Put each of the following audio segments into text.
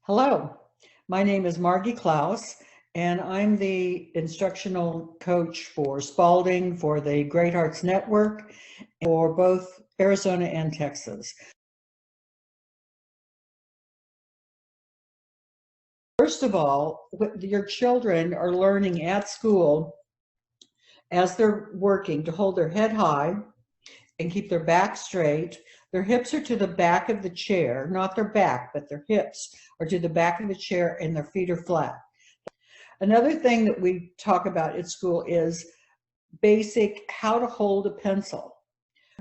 Hello, my name is Margie Clouse, and I'm the instructional coach for Spalding, for the Great Hearts Network, for both Arizona and Texas. First of all, your children are learning at school as they're working to hold their head high and keep their back straight. Their hips are to the back of the chair, not their back, but their hips are to the back of the chair and their feet are flat. Another thing that we talk about at school is basic how to hold a pencil.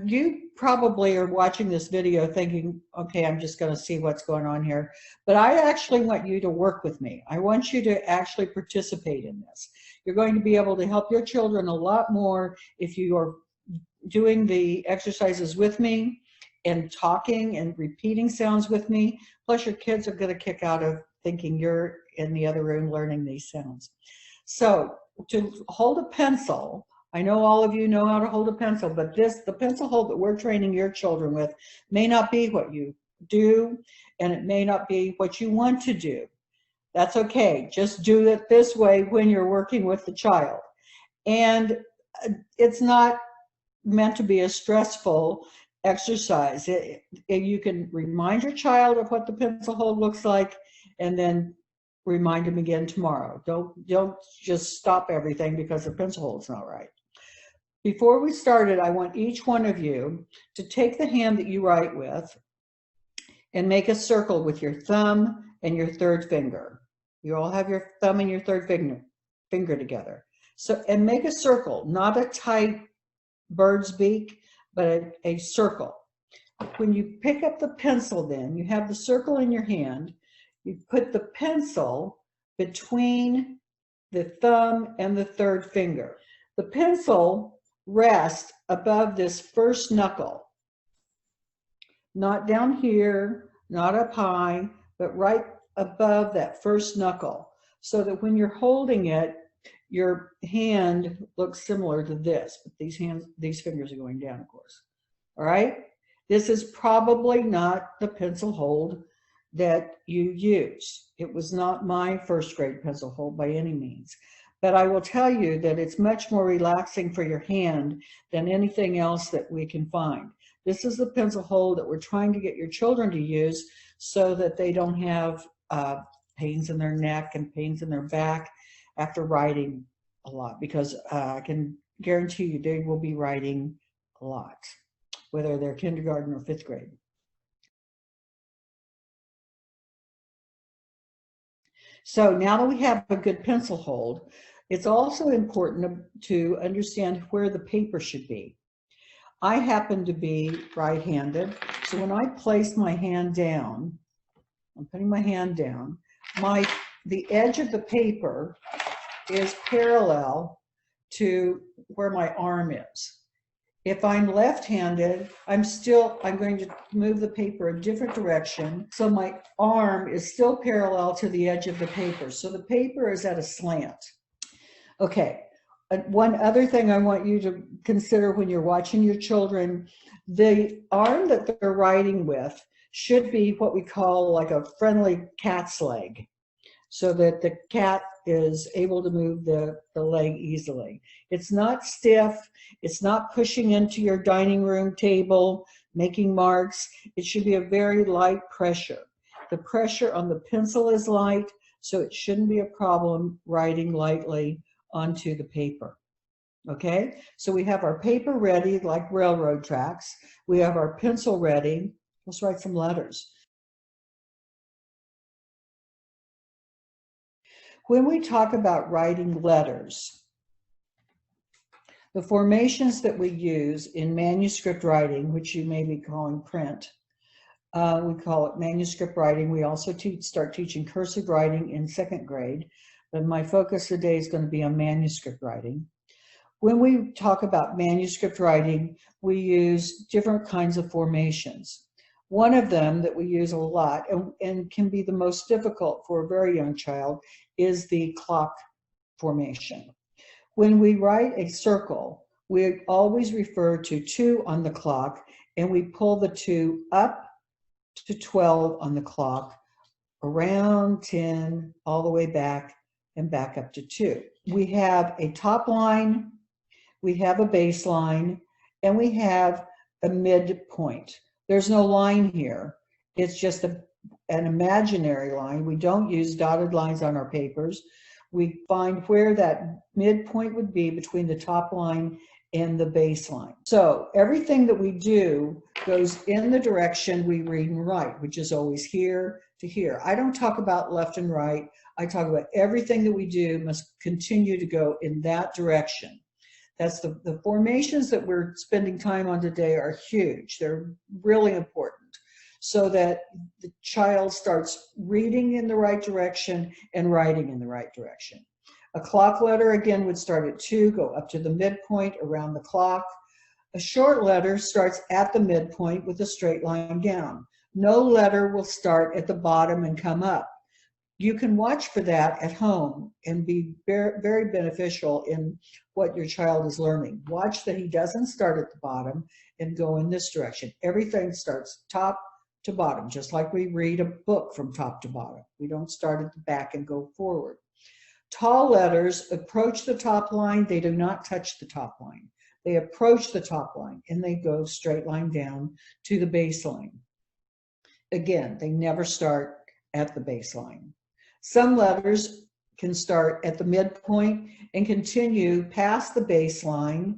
You probably are watching this video thinking, okay, I'm just going to see what's going on here. But I actually want you to work with me. I want you to actually participate in this. You're going to be able to help your children a lot more if you are doing the exercises with me and talking and repeating sounds with me. Plus your kids are going to kick out of thinking you're in the other room learning these sounds. So to hold a pencil, I know all of you know how to hold a pencil, but the pencil hold that we're training your children with may not be what you do, and it may not be what you want to do. That's okay. Just do it this way when you're working with the child. And it's not meant to be a stressful exercise. You can remind your child of what the pencil hold looks like, and then remind them again tomorrow. Don't just stop everything because the pencil hold's not right. Before we started, I want each one of you to take the hand that you write with and make a circle with your thumb and your third finger. You all have your thumb and your third finger together. And make a circle, not a tight bird's beak, but a circle. When you pick up the pencil, then you have the circle in your hand. You put the pencil between the thumb and the third finger. The pencil rests above this first knuckle, not down here, not up high, but right above that first knuckle, so that when you're holding it, your hand looks similar to this, but these fingers are going down, of course. All right? This is probably not the pencil hold that you use. It was not my first grade pencil hold by any means. But I will tell you that it's much more relaxing for your hand than anything else that we can find. This is the pencil hold that we're trying to get your children to use so that they don't have pains in their neck and pains in their back after writing a lot, because I can guarantee you they will be writing a lot, whether they're kindergarten or fifth grade. So now that we have a good pencil hold, it's also important to understand where the paper should be. I happen to be right-handed, so when I place my hand down, I'm putting my hand down, the edge of the paper is parallel to where my arm is. If I'm left-handed, I'm going to move the paper a different direction, so my arm is still parallel to the edge of the paper. So the paper is at a slant. Okay, one other thing I want you to consider when you're watching your children, the arm that they're writing with should be what we call like a friendly cat's leg, so that the cat is able to move the leg easily. It's not stiff. It's not pushing into your dining room table, making marks. It should be a very light pressure. The pressure on the pencil is light, so it shouldn't be a problem writing lightly onto the paper. Okay, so we have our paper ready like railroad tracks. We have our pencil ready. Let's write some letters. When we talk about writing letters, the formations that we use in manuscript writing, which you may be calling print, we call it manuscript writing. We also start teaching cursive writing in second grade, but my focus today is going to be on manuscript writing. When we talk about manuscript writing, we use different kinds of formations. One of them that we use a lot and can be the most difficult for a very young child is the clock formation. When we write a circle, we always refer to 2 on the clock, and we pull the 2 up to 12 on the clock, around 10, all the way back and back up to 2. We have a top line, we have a baseline, and we have a midpoint. There's no line here. It's just an imaginary line. We don't use dotted lines on our papers. We find where that midpoint would be between the top line and the baseline. So everything that we do goes in the direction we read and write, which is always here to here. I don't talk about left and right. I talk about everything that we do must continue to go in that direction. That's the formations that we're spending time on today are huge. They're really important so that the child starts reading in the right direction and writing in the right direction. A clock letter, again, would start at 2, go up to the midpoint around the clock. A short letter starts at the midpoint with a straight line down. No letter will start at the bottom and come up. You can watch for that at home and be very, very beneficial in what your child is learning. Watch that he doesn't start at the bottom and go in this direction. Everything starts top to bottom, just like we read a book from top to bottom. We don't start at the back and go forward. Tall letters approach the top line. They do not touch the top line. They approach the top line and they go straight line down to the baseline. Again, they never start at the baseline. Some letters can start at the midpoint and continue past the baseline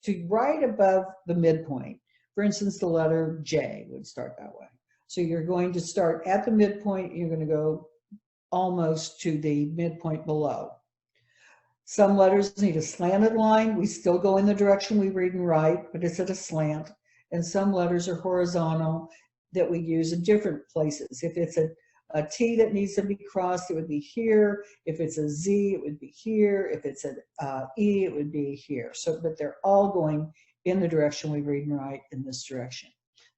to right above the midpoint. For instance, the letter J would start that way. So you're going to start at the midpoint, you're going to go almost to the midpoint below. Some letters need a slanted line. We still go in the direction we read and write, but it's at a slant. And some letters are horizontal that we use in different places. If it's a T that needs to be crossed, it would be here. If it's a Z, it would be here. If it's an E, it would be here. So, but they're all going in the direction we read and write in this direction.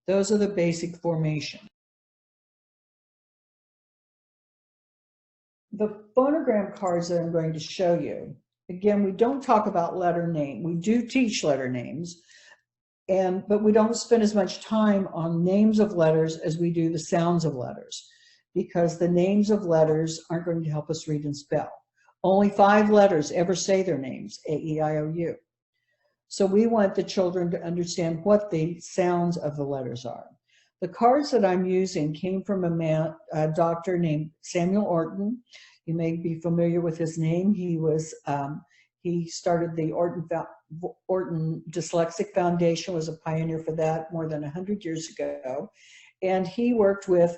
Those are the basic formations. The phonogram cards that I'm going to show you, again, we don't talk about letter name. We do teach letter names, but we don't spend as much time on names of letters as we do the sounds of letters, because the names of letters aren't going to help us read and spell. Only 5 letters ever say their names, A, E, I, O, U. So we want the children to understand what the sounds of the letters are. The cards that I'm using came from a doctor named Samuel Orton. You may be familiar with his name. He started the Orton Dyslexic Foundation, was a pioneer for that more than 100 years ago. And he worked with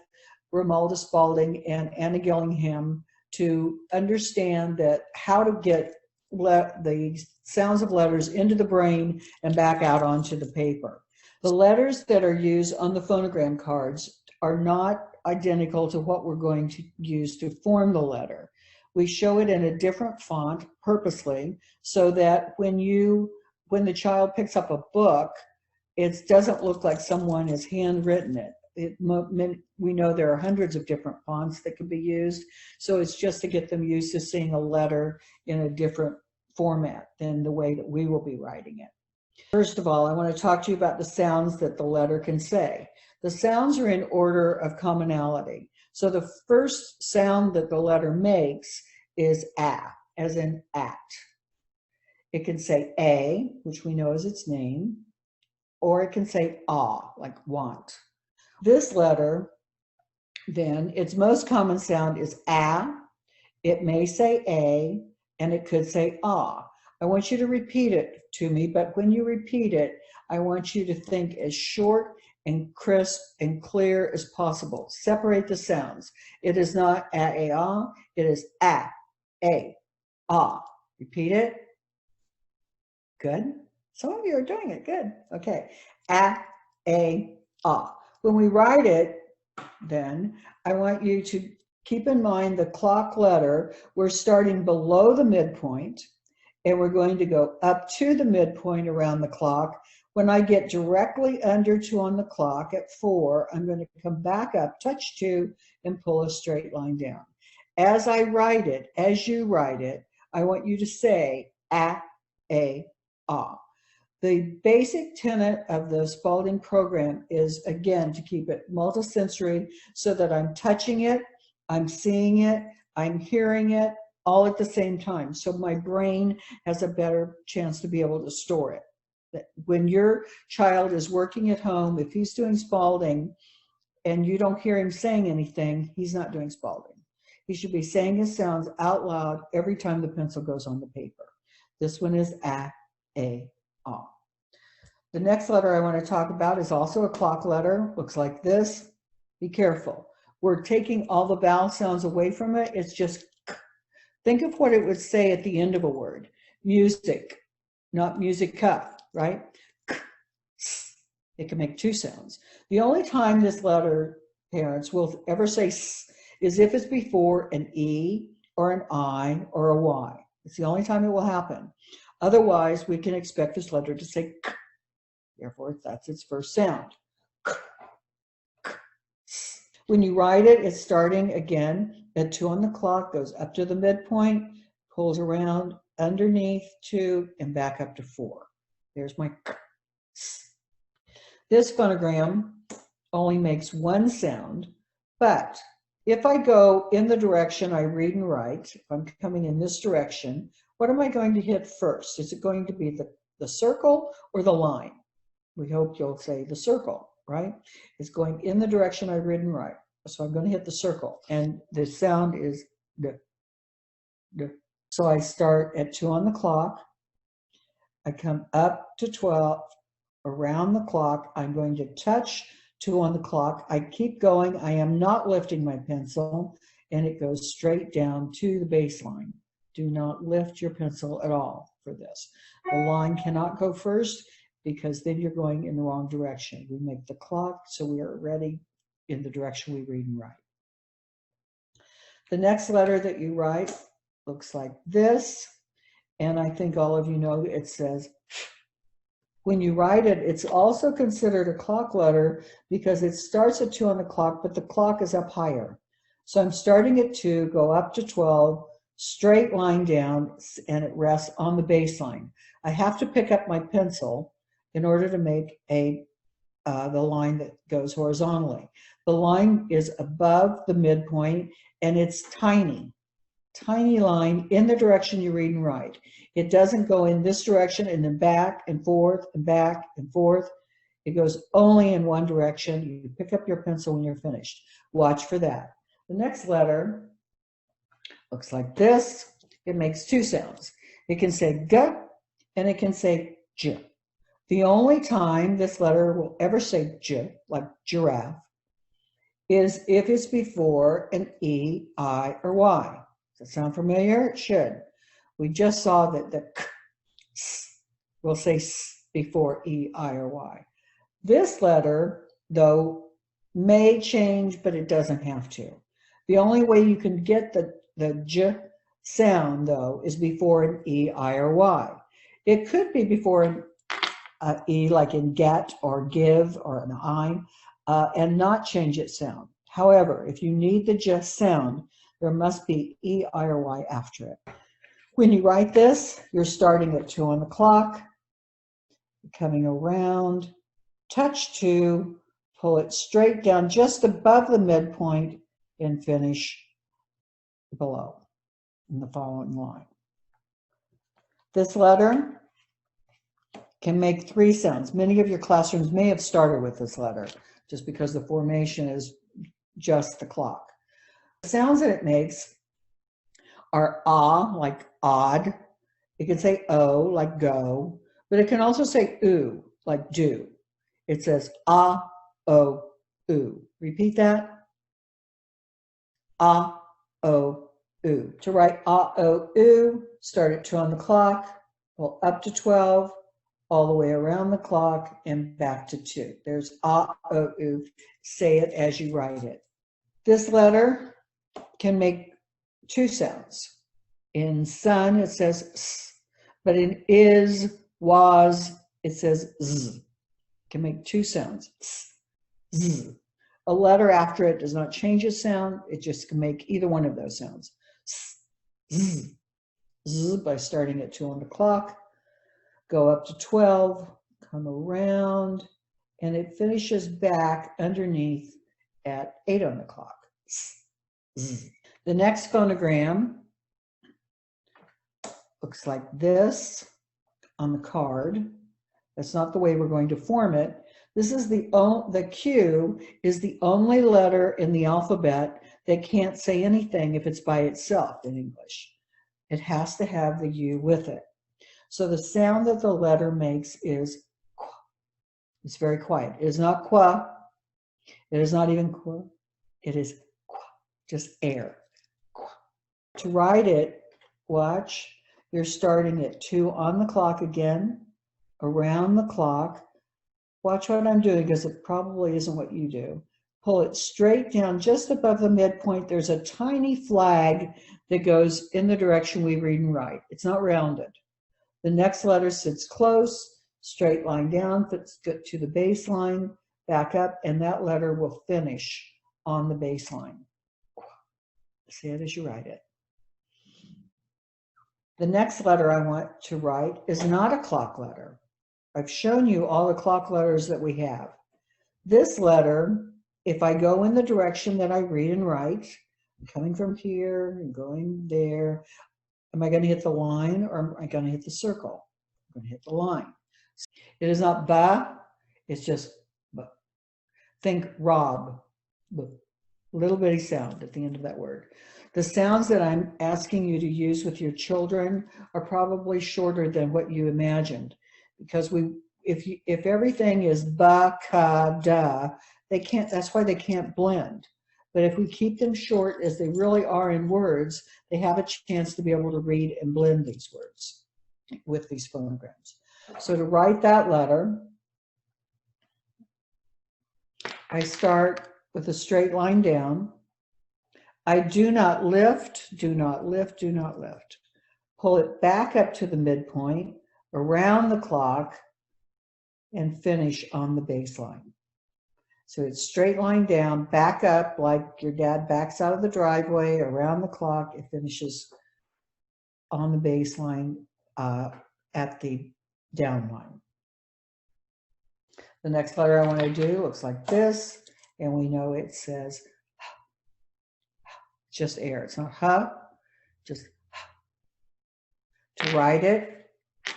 Romalda Spalding and Anna Gillingham to understand that how to get the sounds of letters into the brain and back out onto the paper. The letters that are used on the phonogram cards are not identical to what we're going to use to form the letter. We show it in a different font purposely so that when the child picks up a book, it doesn't look like someone has handwritten it. We know there are hundreds of different fonts that can be used, so it's just to get them used to seeing a letter in a different format than the way that we will be writing it. First of all, I want to talk to you about the sounds that the letter can say. The sounds are in order of commonality. So the first sound that the letter makes is a, as in at. It can say a, which we know is its name, or it can say ah, like want. This letter, then, its most common sound is a. It may say a, and it could say ah. I want you to repeat it to me, but when you repeat it, I want you to think as short and crisp and clear as possible. Separate the sounds. It is not a, ah. It is a, ah. Repeat it. Good. Some of you are doing it. Good. Okay. A, ah. When we write it, then, I want you to keep in mind the clock letter. We're starting below the midpoint, and we're going to go up to the midpoint around the clock. When I get directly under 2 on the clock at 4, I'm going to come back up, touch 2, and pull a straight line down. As I write it, as you write it, I want you to say a, ah. The basic tenet of the Spalding program is, again, to keep it multisensory so that I'm touching it, I'm seeing it, I'm hearing it all at the same time. So my brain has a better chance to be able to store it. When your child is working at home, if he's doing Spalding and you don't hear him saying anything, he's not doing Spalding. He should be saying his sounds out loud every time the pencil goes on the paper. This one is a, ah. The next letter I want to talk about is also a clock letter. Looks like this. Be careful. We're taking all the vowel sounds away from it. It's just k. Think of what it would say at the end of a word. Music, not musica, right? K, s. It can make two sounds. The only time this letter, parents, will ever say s is if it's before an E or an I or a Y. It's the only time it will happen. Otherwise, we can expect this letter to say k. Therefore, that's its first sound. K, k, s. When you write it, it's starting again at 2 on the clock, goes up to the midpoint, pulls around underneath 2 and back up to 4. There's my k, s. This phonogram only makes one sound, but if I go in the direction I read and write, if I'm coming in this direction, what am I going to hit first? Is it going to be the circle or the line? We hope you'll say the circle, right? It's going in the direction I read and write. So I'm going to hit the circle, and the sound is d, d. So I start at 2 on the clock. I come up to 12, around the clock. I'm going to touch 2 on the clock. I keep going. I am not lifting my pencil, and it goes straight down to the baseline. Do not lift your pencil at all for this. The line cannot go first, because then you're going in the wrong direction. We make the clock so we are ready in the direction we read and write. The next letter that you write looks like this, and I think all of you know it says, when you write it, it's also considered a clock letter because it starts at 2 on the clock, but the clock is up higher. So I'm starting at 2, go up to 12, straight line down, and it rests on the baseline. I have to pick up my pencil in order to make the line that goes horizontally. The line is above the midpoint, and it's tiny line in the direction you read and write. It doesn't go in this direction and then back and forth and back and forth. It goes only in one direction. You pick up your pencil when you're finished. Watch for that. The next letter looks like this. It makes two sounds. It can say g and it can say j. The only time this letter will ever say j, like giraffe, is if it's before an E, I, or Y. Does that sound familiar? It should. We just saw that the k, s, will say s before E, I, or Y. This letter, though, may change, but it doesn't have to. The only way you can get the j sound, though, is before an E, I, or Y. It could be before an E, like in get or give, or an I, and not change its sound. However, if you need the j sound, there must be E, I, or Y after it. When you write this, you're starting at 2 on the clock, coming around, touch 2, pull it straight down just above the midpoint, and finish below in the following line. This letter can make 3 sounds. Many of your classrooms may have started with this letter, just because the formation is just the clock. The sounds that it makes are ah, like odd. It can say o, like go, but it can also say oo, like do. It says ah, o, oo. Repeat that. Ah, o, oo. To write ah, o, oo, start at 2 on the clock, pull up to 12, all the way around the clock, and back to 2. There's ah, o, oo. Say it as you write it. This letter can make 2 sounds. In sun, it says s, but in is, was, it says z. It can make 2 sounds. S, z. A letter after it does not change its sound. It just can make either one of those sounds. S, z, z, by starting at 2 on the clock, go up to 12, come around, and it finishes back underneath at 8 on the clock. S, The next phonogram looks like this on the card. That's not the way we're going to form it. This is the Q is the only letter in the alphabet that can't say anything if it's by itself in English. It has to have the U with it. So the sound that the letter makes is qua. It's very quiet. It is not qua. It is not even qua. It is qua, just air. Qua. To write it, watch, you're starting at 2 on the clock again, around the clock. Watch what I'm doing because it probably isn't what you do. Pull it straight down just above the midpoint. There's a tiny flag that goes in the direction we read and write. It's not rounded. The next letter sits close, straight line down, fits to the baseline, back up, and that letter will finish on the baseline. Say it as you write it. The next letter I want to write is not a clock letter. I've shown you all the clock letters that we have. This letter, if I go in the direction that I read and write, coming from here and going there, am I going to hit the line or am I going to hit the circle? I'm going to hit the line. It is not ba, it's just ba. Think Rob, little bitty sound at the end of that word. The sounds that I'm asking you to use with your children are probably shorter than what you imagined, because if everything is ba, ka, da, they can't. That's why they can't blend. But if we keep them short as they really are in words, they have a chance to be able to read and blend these words with these phonograms. So to write that letter, I start with a straight line down. I do not lift, do not lift, do not lift. Pull it back up to the midpoint, around the clock, and finish on the baseline. So it's straight line down, back up like your dad backs out of the driveway, around the clock, it finishes on the baseline at the down line. The next letter I want to do looks like this, and we know it says just air. It's not ha, just ha. To write it,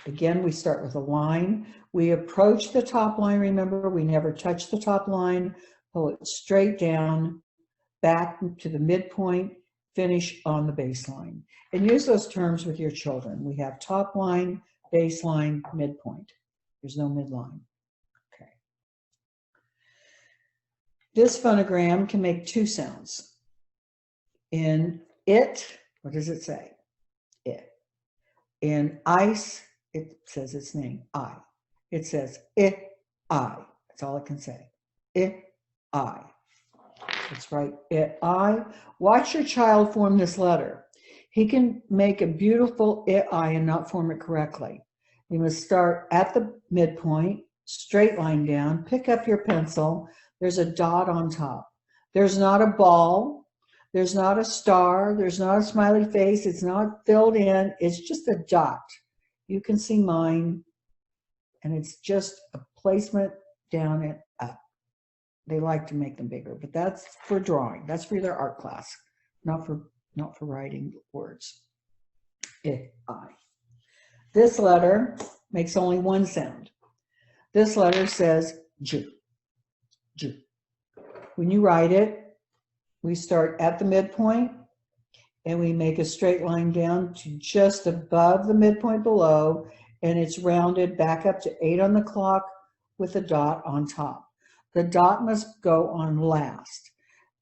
again, we start with a line. We approach the top line. Remember, we never touch the top line. Pull it straight down, back to the midpoint, finish on the baseline. And use those terms with your children. We have top line, baseline, midpoint. There's no midline. Okay. This phonogram can make two sounds. In it, what does it say? It. In ice, it says its name, I. It says I. That's all it can say. I. Let's write I. Watch your child form this letter. He can make a beautiful I and not form it correctly. You must start at the midpoint, straight line down, pick up your pencil. There's a dot on top. There's not a ball. There's not a star. There's not a smiley face. It's not filled in. It's just a dot. You can see mine, and it's just a placement down and up. They like to make them bigger, but that's for drawing. That's for their art class, not for writing words. I. This letter makes only one sound. This letter says J. J. When you write it, we start at the midpoint and we make a straight line down to just above the midpoint below, and it's rounded back up to 8 on the clock with a dot on top. The dot must go on last.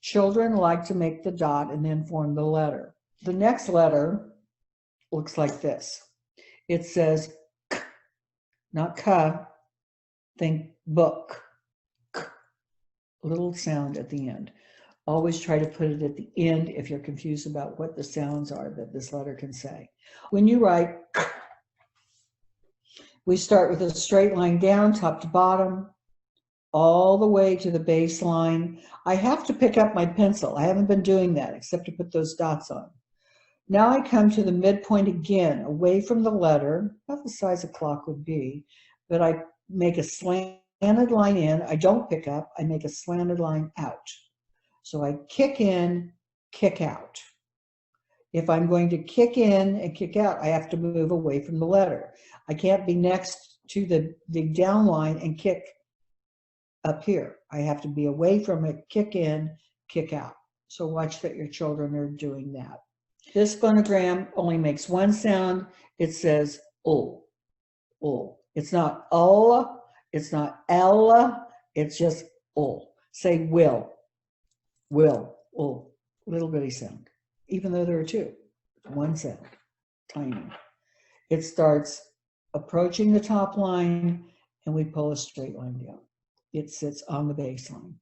Children like to make the dot and then form the letter. The next letter looks like this. It says K, not ka. Think book. K. Little sound at the end. Always try to put it at the end if you're confused about what the sounds are that this letter can say. When you write K, we start with a straight line down, top to bottom, all the way to the baseline. I have to pick up my pencil. I haven't been doing that except to put those dots on. Now I come to the midpoint again, away from the letter, about the size a clock would be, but I make a slanted line in. I don't pick up, I make a slanted line out. So I kick in kick out. If I'm going to kick in and kick out, I have to move away from the letter. I can't be next to the down line and kick up here. I have to be away from it, kick in, kick out. So watch that your children are doing that. This phonogram only makes one sound. It says "ul," "ul." It's not "ul," it's not "ella," it's just "ul." Say "will," "will," "ul." Little bitty sound. Even though there are two, one sound, tiny. It starts approaching the top line and we pull a straight line down. It sits on the baseline.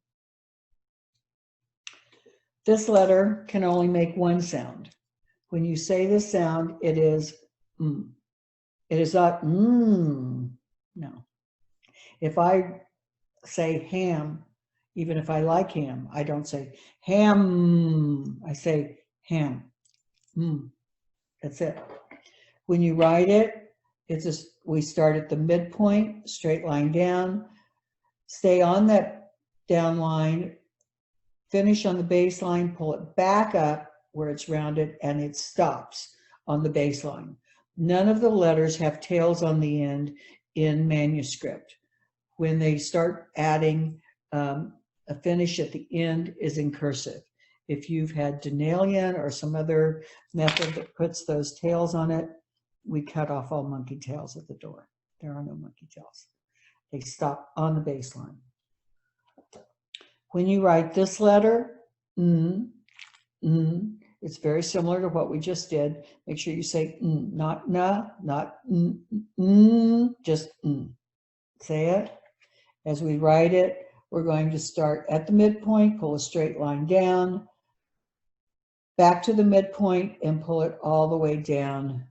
This letter can only make one sound. When you say this sound, it is mm. It is not no. If I say ham, even if I like ham, I don't say ham. I say ham. That's it. When you write it, it's just, we start at the midpoint, straight line down, stay on that down line, finish on the baseline, pull it back up where it's rounded, and it stops on the baseline. None of the letters have tails on the end in Manuscript. When they start adding a finish at the end is in cursive. If you've had Denalian or some other method that puts those tails on it, we cut off all monkey tails at the door. There are no monkey tails. They stop on the baseline. When you write this letter, it's very similar to what we just did. Make sure you say not na, not just Say it. As we write it, we're going to start at the midpoint, pull a straight line down, back to the midpoint, and pull it all the way down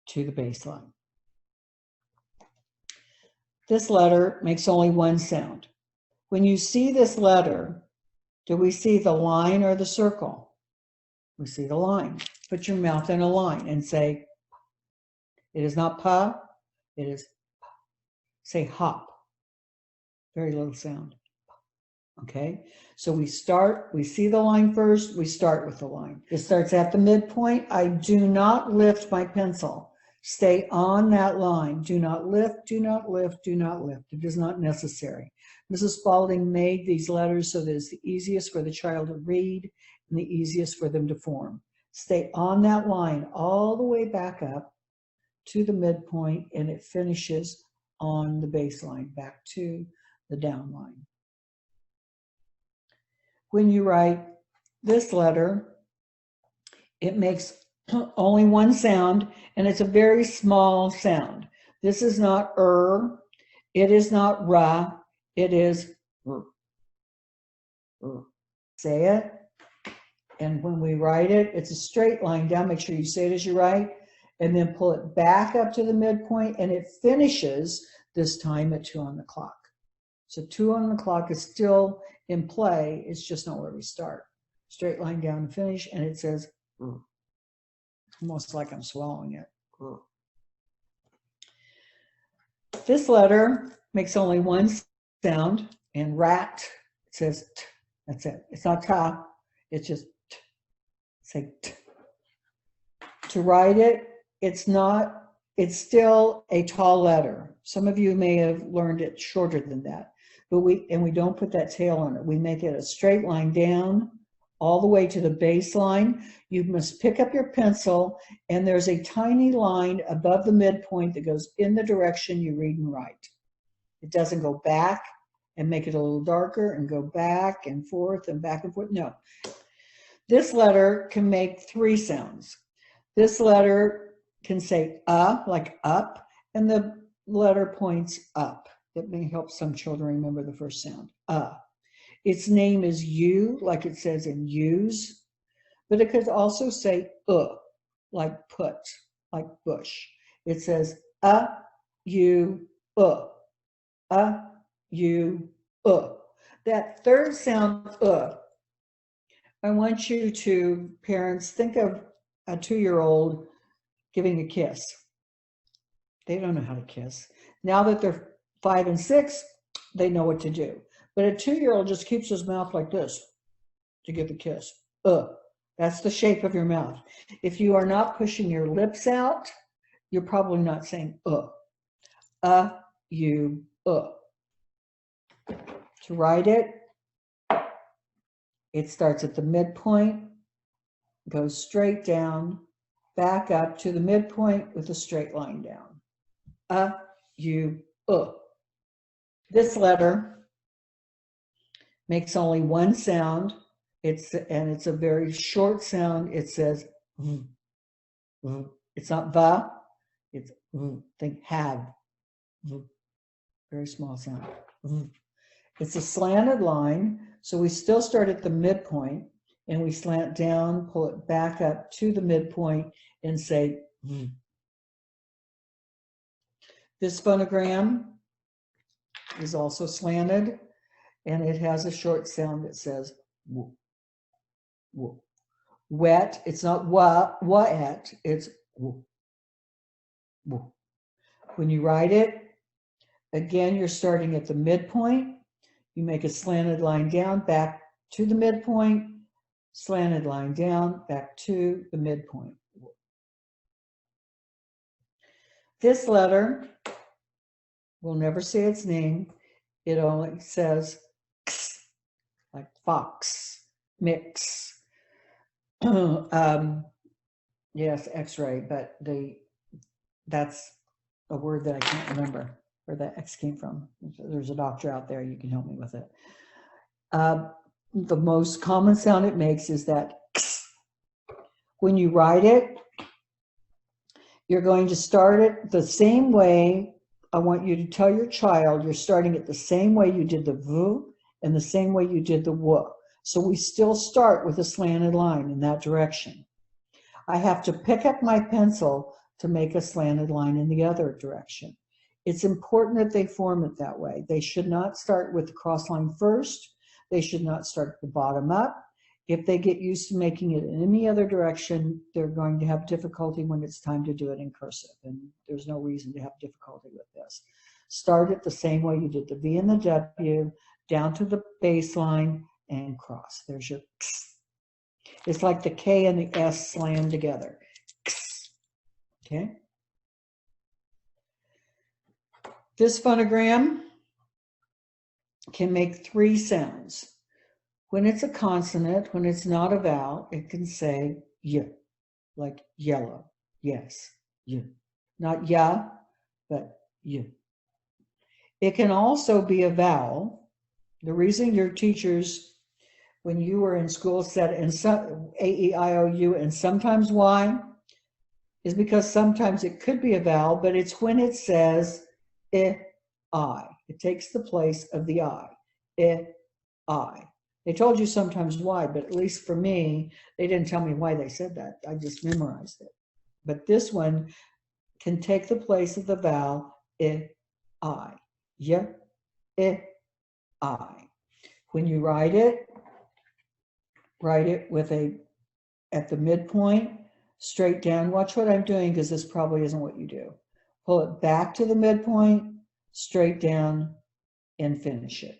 to the baseline. This letter makes only one sound. When you see this letter, do we see the line or the circle? We see the line. Put your mouth in a line and say, it is not pa, it is pa. Say hop. Very little sound. Okay, so we see the line first, we start with the line. It starts at the midpoint. I do not lift my pencil. Stay on that line. Do not lift, do not lift, do not lift. It is not necessary. Mrs. Spalding made these letters so that it's the easiest for the child to read and the easiest for them to form. Stay on that line all the way back up to the midpoint, and it finishes on the baseline, back to the down line. When you write this letter, it makes only one sound, and it's a very small sound. This is not it is not ra, it is r. Say it. And when we write it, it's a straight line down. Make sure you say it as you write, and then pull it back up to the midpoint, and it finishes this time at 2 on the clock. So 2 on the clock is still in play. It's just not where we start. Straight line down and finish, and it says r. Almost like I'm swallowing it. R. This letter makes only one sound. In rat, it says t. That's it. It's not ta. It's just t. Say t. To write it, it's still a tall letter. Some of you may have learned it shorter than that, but we don't put that tail on it. We make it a straight line down all the way to the baseline. You must pick up your pencil, and there's a tiny line above the midpoint that goes in the direction you read and write. It doesn't go back and make it a little darker and go back and forth and back and forth. No. This letter can make 3 sounds. This letter can say like up, and the letter points up. That may help some children remember the first sound. Its name is U, like it says in use, but it could also say like put, like bush. It says u, u, That third sound, I want you to, parents, think of a 2-year-old giving a kiss. They don't know how to kiss. Now that they're 5 and 6, they know what to do. But a 2-year-old just keeps his mouth like this to give the kiss. That's the shape of your mouth. If you are not pushing your lips out, you're probably not saying you. To write it, it starts at the midpoint, goes straight down, back up to the midpoint with a straight line down. You. This letter makes only one sound. It's a very short sound. It says v. It's not va, it's v. Think have. V. Very small sound. V. It's a slanted line, so we still start at the midpoint and we slant down, pull it back up to the midpoint and say v. This phonogram is also slanted and it has a short sound that says w. W. Wet, it's not wet, it's w. W. When you write it, again, you're starting at the midpoint. You make a slanted line down, back to the midpoint, slanted line down, back to the midpoint. This letter will never say its name. It only says x, like fox, mix. Yes, X-ray, but that's a word that I can't remember where that X came from. There's a doctor out there, you can help me with it. The most common sound it makes is that x. When you write it, you're going to start it the same way. I want you to tell your child you're starting it the same way you did the v and the same way you did the w. So we still start with a slanted line in that direction. I have to pick up my pencil to make a slanted line in the other direction. It's important that they form it that way. They should not start with the cross line first. They should not start at the bottom up. If they get used to making it in any other direction, they're going to have difficulty when it's time to do it in cursive. And there's no reason to have difficulty with this. Start it the same way you did the V and the W, down to the baseline and cross. There's your x. It's like the K and the S slammed together. X. Okay? This phonogram can make 3 sounds. When it's a consonant, when it's not a vowel, it can say y, like yellow, yes, y. Not ya, but y. It can also be a vowel. The reason your teachers, when you were in school, said and some A-E-I-O-U and sometimes Y, is because sometimes it could be a vowel, but it's when it says I. It takes the place of the I. I. They told you sometimes why, but at least for me, they didn't tell me why they said that. I just memorized it. But this one can take the place of the vowel I. Y, I. When you write it with at the midpoint, straight down. Watch what I'm doing because this probably isn't what you do. Pull it back to the midpoint, straight down, and finish it.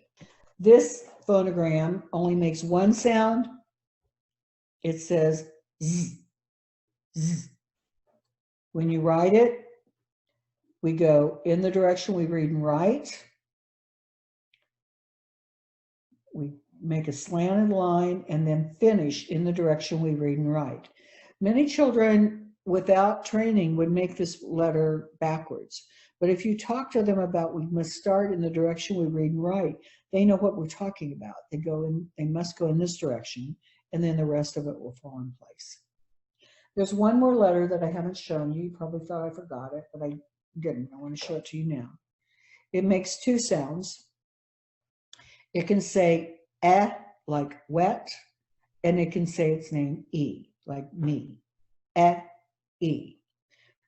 This phonogram only makes one sound. It says z, z. When you write it, we go in the direction we read and write. We make a slanted line and then finish in the direction we read and write. Many children without training would make this letter backwards. But if you talk to them about we must start in the direction we read and write, they know what we're talking about. They must go in this direction, and then the rest of it will fall in place. There's one more letter that I haven't shown you. You probably thought I forgot it, but I didn't. I want to show it to you now. It makes 2 sounds. It can say eh, like wet, and it can say its name E, like me. Eh, E.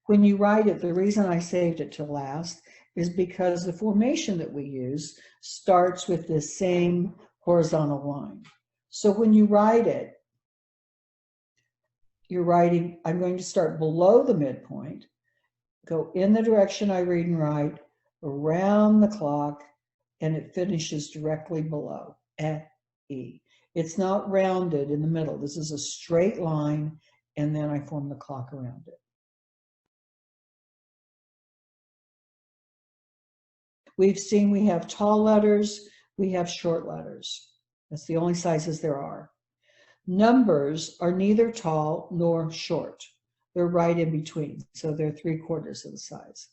When you write it, the reason I saved it to last is because the formation that we use starts with this same horizontal line. So when you write it, you're writing, I'm going to start below the midpoint, go in the direction I read and write, around the clock, and it finishes directly below, E. It's not rounded in the middle. This is a straight line, and then I form the clock around it. We've seen we have tall letters, we have short letters. That's the only sizes there are. Numbers are neither tall nor short. They're right in between, so they're 3/4 of the size.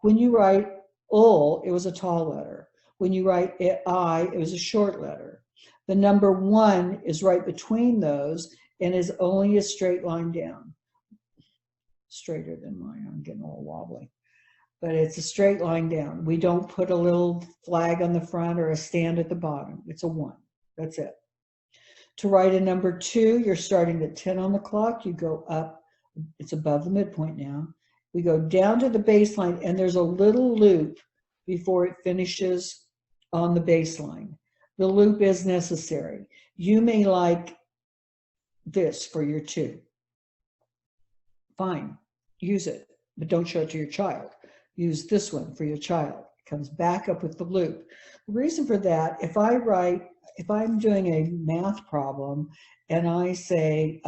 When you write ul, it was a tall letter. When you write I, it was a short letter. The number 1 is right between those and is only a straight line down. Straighter than mine, I'm getting all wobbly. But it's a straight line down. We don't put a little flag on the front or a stand at the bottom. It's a 1. That's it. To write a number 2, you're starting at 10 on the clock. You go up. It's above the midpoint now. We go down to the baseline, and there's a little loop before it finishes on the baseline. The loop is necessary. You may like this for your 2. Fine, use it, but don't show it to your child. Use this one for your child. It comes back up with the loop. The reason for that, if I'm doing a math problem and I say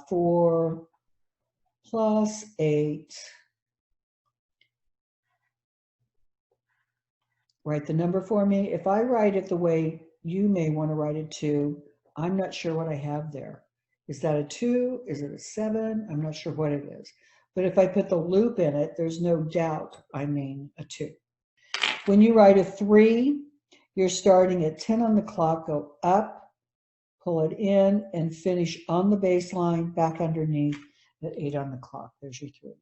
4 plus 8, write the number for me. If I write it the way you may want to write it too, I'm not sure what I have there. Is that a 2? Is it a 7? I'm not sure what it is. But if I put the loop in it, there's no doubt I mean a 2. When you write a 3, you're starting at 10 on the clock, go up, pull it in, and finish on the baseline, back underneath at 8 on the clock. There's your 3.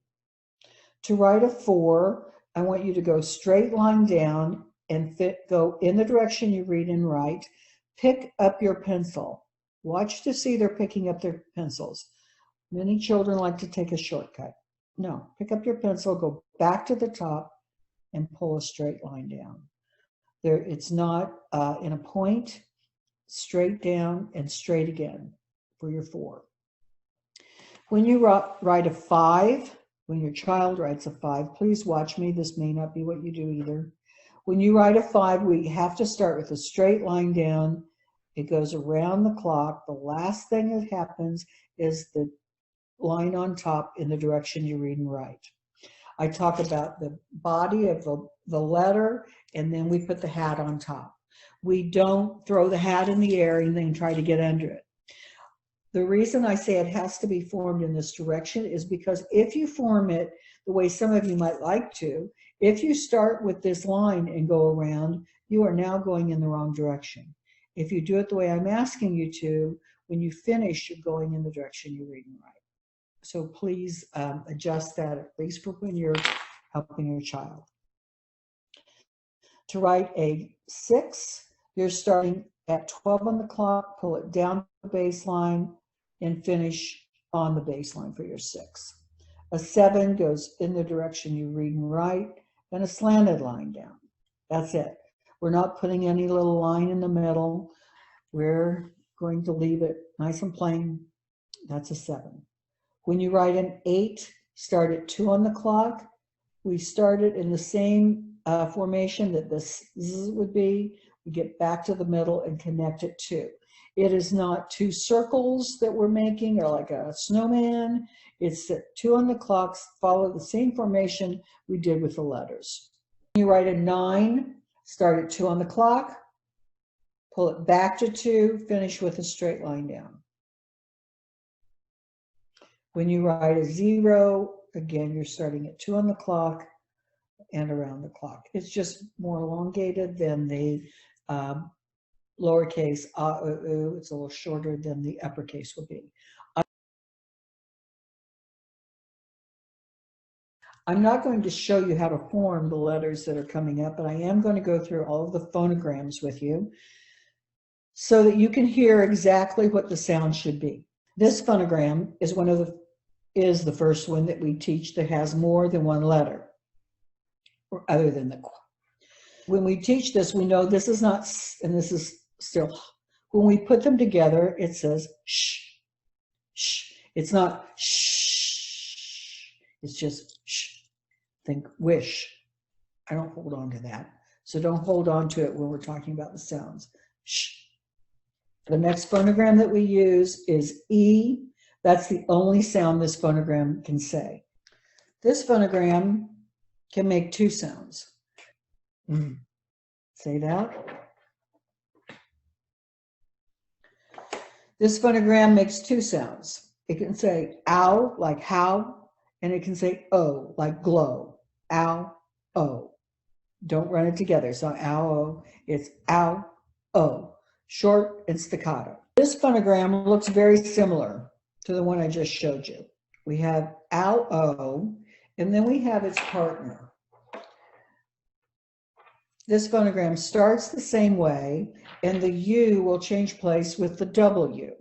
To write a 4, I want you to go straight line down and go in the direction you read and write. Pick up your pencil. Watch to see they're picking up their pencils. Many children like to take a shortcut. No, pick up your pencil, go back to the top, and pull a straight line down. It's not in a point, straight down and straight again for your 4. When you write a 5, when your child writes a 5, please watch me. This may not be what you do either. When you write a 5, we have to start with a straight line down. It goes around the clock. The last thing that happens is the line on top in the direction you read and write. I talk about the body of the letter, and then we put the hat on top. We don't throw the hat in the air and then try to get under it. The reason I say it has to be formed in this direction is because if you form it the way some of you might like to, if you start with this line and go around, you are now going in the wrong direction. If you do it the way I'm asking you to, when you finish, you're going in the direction you read and write. So please adjust that, at least for when you're helping your child. To write a 6, you're starting at 12 on the clock, pull it down to the baseline, and finish on the baseline for your 6. A 7 goes in the direction you read and write, and a slanted line down. That's it. We're not putting any little line in the middle. We're going to leave it nice and plain. That's a 7. When you write an 8, start at 2 on the clock. We start it in the same formation that this would be. We get back to the middle and connect it to. It is not 2 circles that we're making or like a snowman. It's at 2 on the clock, follow the same formation we did with the letters. When you write a 9, start at 2 on the clock, pull it back to 2, finish with a straight line down. When you write a 0, again, you're starting at 2 on the clock and around the clock. It's just more elongated than the lowercase it's a little shorter than the uppercase will be. I'm not going to show you how to form the letters that are coming up, but I am going to go through all of the phonograms with you so that you can hear exactly what the sound should be. This phonogram is is the first one that we teach that has more than one letter, or other than the qu. When we teach this, we know this is not, and this is still, when we put them together, it says shh, shh. It's not shh, it's just shh. Think wish. I don't hold on to that. So don't hold on to it when we're talking about the sounds. Shh. The next phonogram that we use is E. That's the only sound this phonogram can say. This phonogram can make two sounds. Say that. This phonogram makes two sounds. It can say ow, like how, and it can say o, like glow. Ow, o. Don't run it together. So ow, o. It's ow, o. Short and staccato. This phonogram looks very similar to the one I just showed you. We have ow, o, and then we have its partner. This phonogram starts the same way, and the U will change place with the W.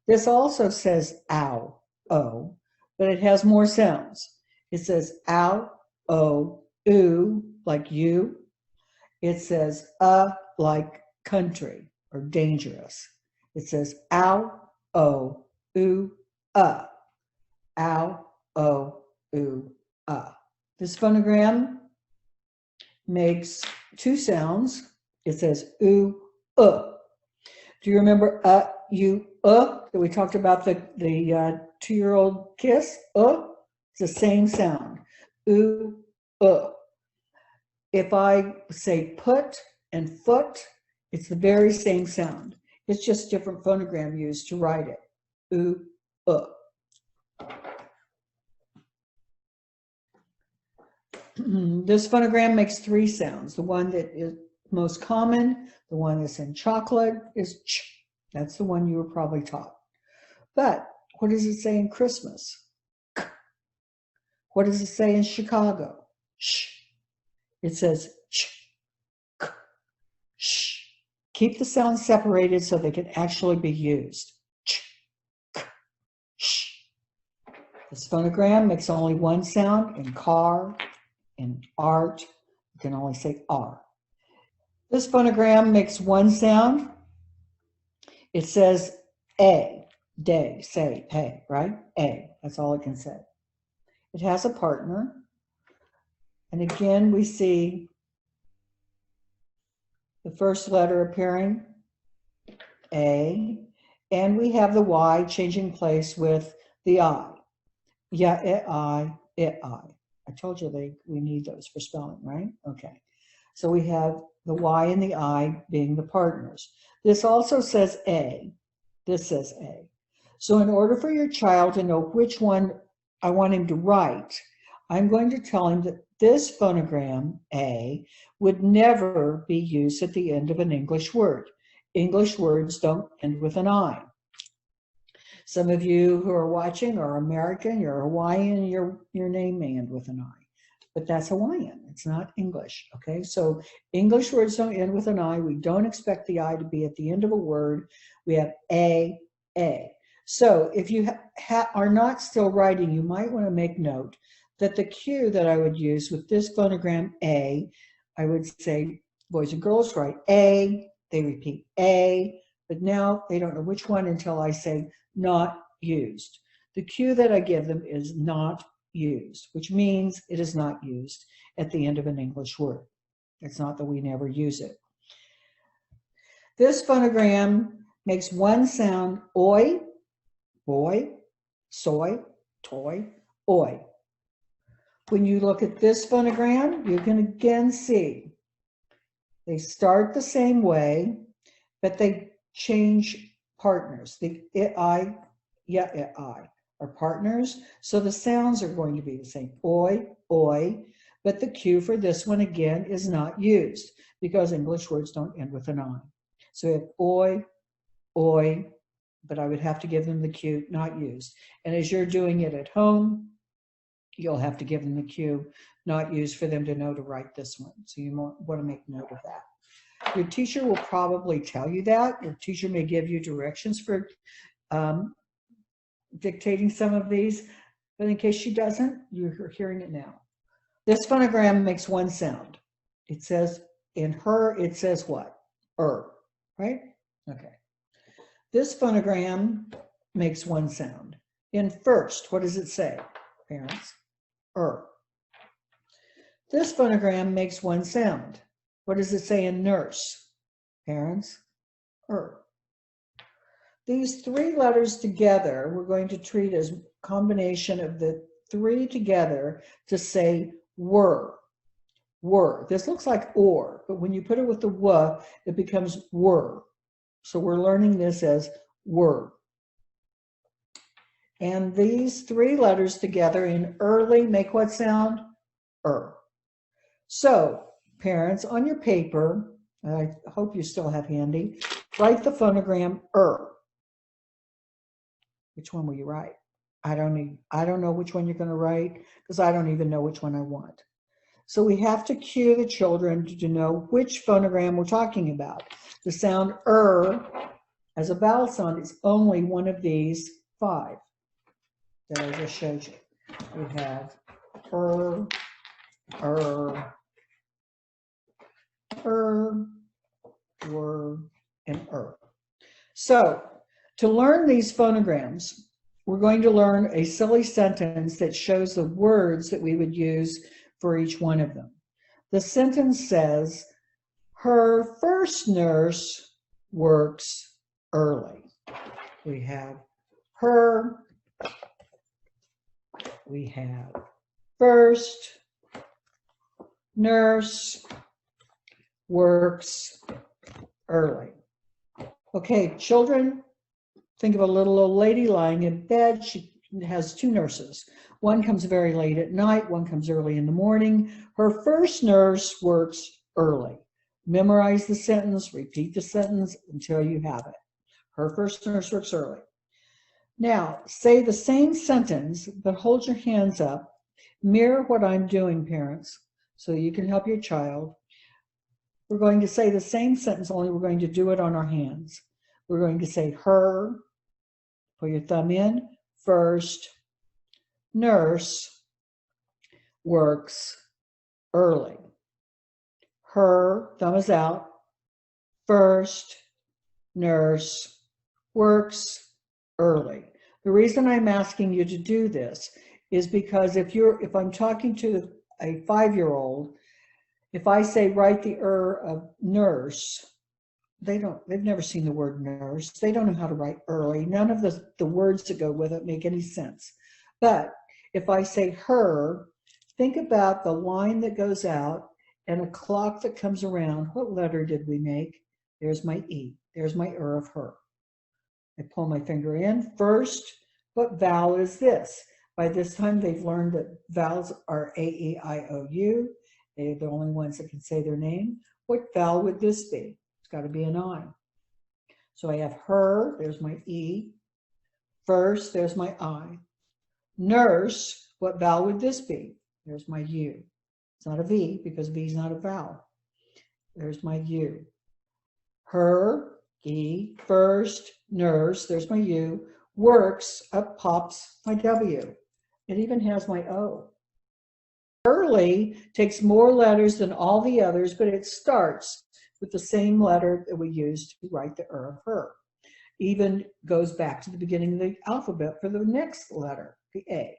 This also says ow, o, but it has more sounds. It says ow, o, oo, like you. It says like country or dangerous. It says ow, o, oo, ow, o, oo, This phonogram makes two sounds. It says ooh, Do you remember you, that we talked about the 2-year-old kiss? It's the same sound. Ooh, If I say put and foot, it's the very same sound. It's just different phonogram used to write it. Ooh, This phonogram makes three sounds. The one that is most common, the one that's in chocolate, is ch. That's the one you were probably taught. But what does it say in Christmas? K. What does it say in Chicago? Sh. It says ch, k, sh. Keep the sounds separated so they can actually be used. Ch, k, sh. This phonogram makes only one sound in car. In art, you can only say R. This phonogram makes one sound. It says A, day, say, pay, right? A, that's all it can say. It has a partner. And again, we see the first letter appearing, A, and we have the Y changing place with the I. Yeah, it, I. I told you we need those for spelling, right? Okay. So we have the Y and the I being the partners. This also says A. This says A. So in order for your child to know which one I want him to write, I'm going to tell him that this phonogram, A, would never be used at the end of an English word. English words don't end with an I. Some of you who are watching are American, you're Hawaiian, your name may end with an I. But that's Hawaiian, it's not English, okay? So English words don't end with an I. We don't expect the I to be at the end of a word. We have A. So if you are not still writing, you might want to make note that the cue that I would use with this phonogram A, I would say boys and girls write A, they repeat A, but now they don't know which one until I say not used. The cue that I give them is not used, which means it is not used at the end of an English word. It's not that we never use it. This phonogram makes one sound, oi, boy, soy, toy, oi. When you look at this phonogram, you can again see they start the same way, but they change partners. The I, yeah, I are partners, so the sounds are going to be the same. Oi, but the cue for this one again is not used because English words don't end with an I. So we have oi, but I would have to give them the cue, not used. And as you're doing it at home, you'll have to give them the cue, not used, for them to know to write this one. So you want to make note of that. Your teacher will probably tell you that. Your teacher may give you directions for dictating some of these, but in case she doesn't, you're hearing it now. This phonogram makes one sound. It says, in her, it says what? Right? Okay. This phonogram makes one sound. In first, what does it say, parents? This phonogram makes one sound. What does it say in nurse, parents? These three letters together, we're going to treat as combination of the three together to say were. Were. This looks like or, but when you put it with the w, it becomes were. So we're learning this as were. And these three letters together in early make what sound? So, parents, on your paper, I hope you still have handy, write the phonogram Which one will you write? I don't know which one you're going to write because I don't even know which one I want. So we have to cue the children to know which phonogram we're talking about. The sound as a vowel sound is only one of these 5 that I just showed you. We have were, and So to learn these phonograms, we're going to learn a silly sentence that shows the words that we would use for each one of them. The sentence says, her first nurse works early. We have her, we have first nurse works early. Okay, children, think of a little old lady lying in bed. She has 2 nurses. One comes very late at night, one comes early in the morning. Her first nurse works early. Memorize the sentence, repeat the sentence until you have it. Her first nurse works early. Now, say the same sentence, but hold your hands up. Mirror what I'm doing, parents, so you can help your child. We're going to say the same sentence, only we're going to do it on our hands. We're going to say her, put your thumb in, first nurse works early. Her, thumb is out, first nurse works early. The reason I'm asking you to do this is because if I'm talking to a 5-year-old, if I say write the of nurse, they've never seen the word nurse. They don't know how to write early. None of the words that go with it make any sense. But if I say her, think about the line that goes out and a clock that comes around. What letter did we make? There's my E. There's my of her. I pull my finger in. First, what vowel is this? By this time, they've learned that vowels are A, E, I, O, U. They're the only ones that can say their name. What vowel would this be? It's got to be an I. So I have her, there's my E. First, there's my I. Nurse, what vowel would this be? There's my U. It's not a V because V is not a vowel. There's my U. Her, E, first, nurse, there's my U. Works, up pops my W. It even has my O. Early takes more letters than all the others, but it starts with the same letter that we used to write the of her. Even goes back to the beginning of the alphabet for the next letter, the A.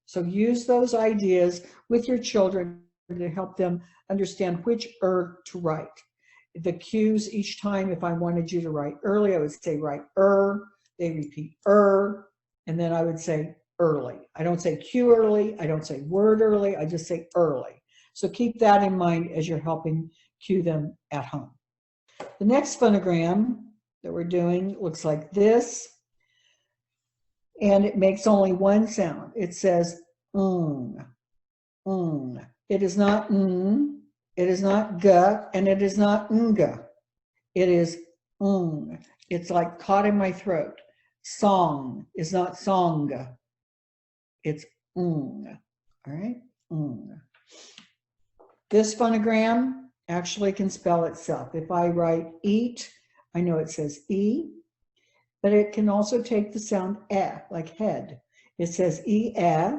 So use those ideas with your children to help them understand which to write. The cues each time, if I wanted you to write early, I would say write they repeat and then I would say early. I don't say cue early, I don't say word early, I just say early. So keep that in mind as you're helping cue them at home. The next phonogram that we're doing looks like this, and it makes only one sound. It says It is not it is not g, and it is not nga. It is It's like caught in my throat. Song is not song. It's all right? This phonogram actually can spell itself. If I write eat, I know it says E, but it can also take the sound like head. It says E-eh,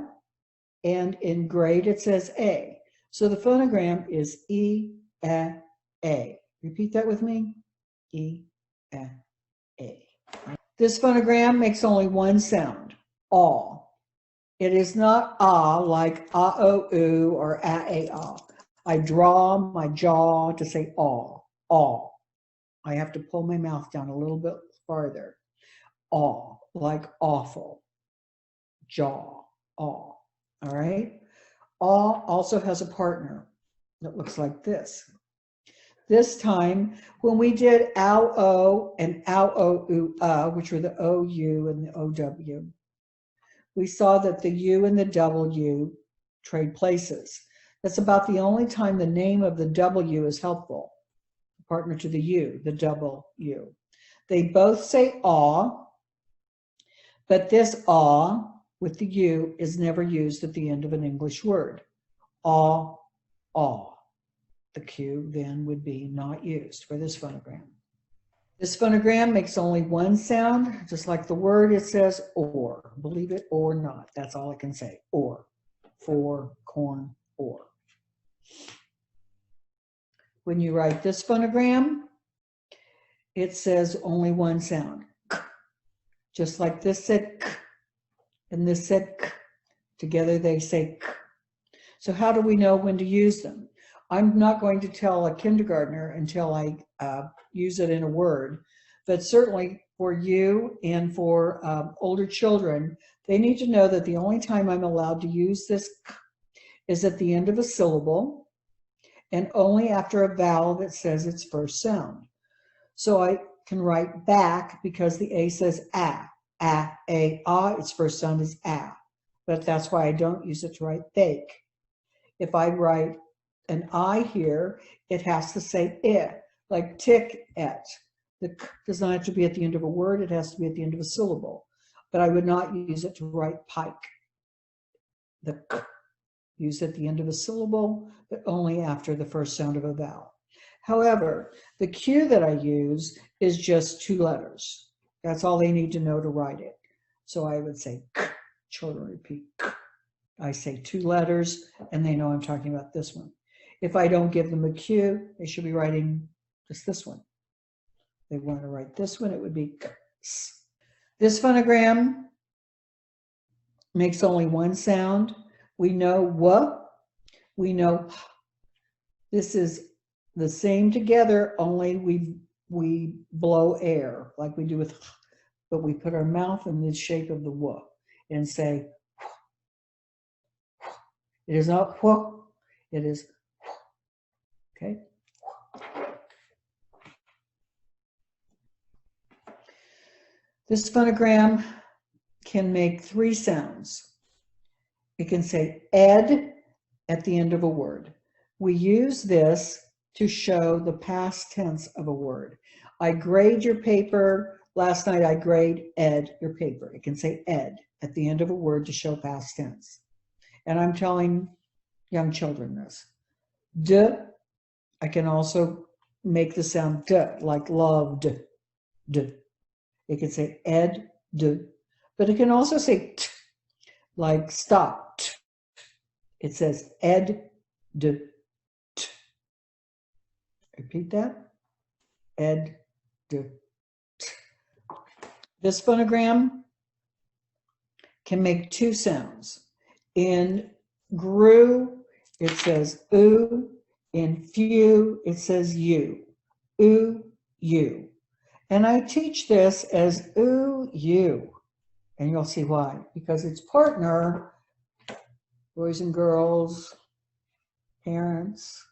and in grade it says A. So the phonogram is E-eh-a. Repeat that with me. E-eh-a. This phonogram makes only one sound, aw. It is not ah like ah-oh-oo or ah-a-ah. I draw my jaw to say aw, aw. I have to pull my mouth down a little bit farther. aw, like awful. Jaw, aw. All right? Aw also has a partner that looks like this. This time, when we did ow, o, and ow, o, oo, which were the OU and the OW, we saw that the U and the W trade places. That's about the only time the name of the W is helpful. Partner to the U, the double U. They both say aw, but this aw with the U is never used at the end of an English word. Aw, aw. The Q then would be not used for this phonogram. This phonogram makes only one sound, just like the word, it says or. Believe it or not, that's all it can say, or. For, corn, or. When you write this phonogram, it says only one sound. K. Just like this said k, and this said k. Together they say k. So how do we know when to use them? I'm not going to tell a kindergartner until I use it in a word, but certainly for you and for older children, they need to know that the only time I'm allowed to use this k is at the end of a syllable and only after a vowel that says its first sound. So I can write back because the A says a, its first sound is a, but that's why I don't use it to write bake. If I write an I here, it has to say I, like tick et. The k does not have to be at the end of a word, it has to be at the end of a syllable. But I would not use it to write pike. The k used at the end of a syllable, but only after the first sound of a vowel. However, the Q that I use is just 2 letters. That's all they need to know to write it. So I would say k, children repeat k. I say 2 letters, and they know I'm talking about this one. If I don't give them a Q, they should be writing just this one. If they want to write this one, it would be k. This phonogram makes only one sound. We know w, we know h. This is the same together, only we blow air like we do with h, but we put our mouth in the shape of the w and say, it is not wh, it is wh. Okay. This phonogram can make 3 sounds. It can say ed at the end of a word. We use this to show the past tense of a word. I grade your paper. Last night I grade ed your paper. It can say ed at the end of a word to show past tense. And I'm telling young children this. D, I can also make the sound d, like loved, d. It can say ed, d, but it can also say t, like stopped. It says ed, d, t. Repeat that. Ed, d, t. This phonogram can make 2 sounds. In grew, it says oo. In few, it says you. Oo, you. And I teach this as ooh, you. And you'll see why. Because its partner, boys and girls, parents.